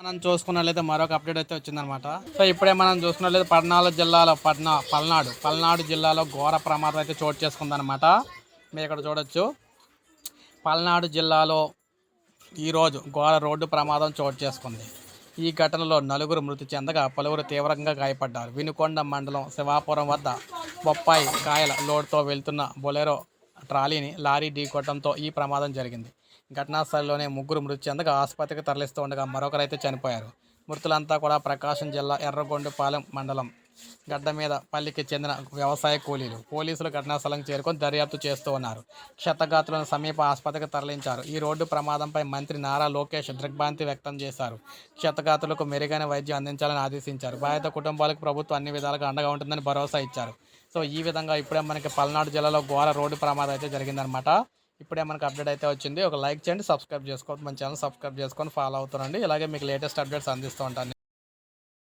మనం చూసుకున్నట్లయితే మరొక అప్డేట్ అయితే వచ్చిందనమాట. సో ఇప్పుడే మనం చూసుకున్నట్లయితే పల్నాడు జిల్లాలో ఘోర ప్రమాదం అయితే చోటు చేసుకుందనమాట. మీరు ఇక్కడ చూడొచ్చు. పల్నాడు జిల్లాలో ఈరోజు ఘోర రోడ్డు ప్రమాదం చోటు చేసుకుంది. ఈ ఘటనలో నలుగురు మృతి చెందగా పలువురు తీవ్రంగా గాయపడ్డారు. వినుకొండ మండలం శివాపురం వద్ద బొప్పాయి కాయల లోడ్తో వెళ్తున్న బొలెరో ట్రాలీని లారీ ఢీకొట్టడంతో ఈ ప్రమాదం జరిగింది. ఘటనా స్థలిలోనే ముగ్గురు మృతి చెందగా ఆసుపత్రికి తరలిస్తూ ఉండగా మరొకరైతే చనిపోయారు. మృతులంతా కూడా ప్రకాశం జిల్లా ఎర్రగొండపాలెం మండలం గడ్డ మీద పల్లికి చెందిన వ్యవసాయ కూలీలు. పోలీసులు ఘటనా స్థలం చేరుకొని దర్యాప్తు చేస్తూ ఉన్నారు. క్షతగాత్రులను సమీప ఆసుపత్రికి తరలించారు. ఈ రోడ్డు ప్రమాదంపై మంత్రి నారా లోకేష్ దిగ్భ్రాంతి వ్యక్తం చేశారు. క్షతగాత్రులకు మెరుగైన వైద్యం అందించాలని ఆదేశించారు. బాధిత కుటుంబాలకు ప్రభుత్వం అన్ని విధాలుగా అండగా ఉంటుందని భరోసా ఇచ్చారు. సో ఈ విధంగా ఇప్పుడే మనకి పల్నాడు జిల్లాలో ఘోర రోడ్డు ప్రమాదం అయితే జరిగిందనమాట. ఇప్పుడే మనకు అప్డేట్ అయితే వచ్చింది. ఒక లైక్ చేయండి, సబ్స్క్రైబ్ చేసుకోవద్దు, మన ఛానల్ సబ్స్క్రైబ్ చేసుకొని ఫాలో అవుతారండి. ఇలాగే మీకు లేటెస్ట్ అప్డేట్స్ అందిస్తూ ఉంటాను.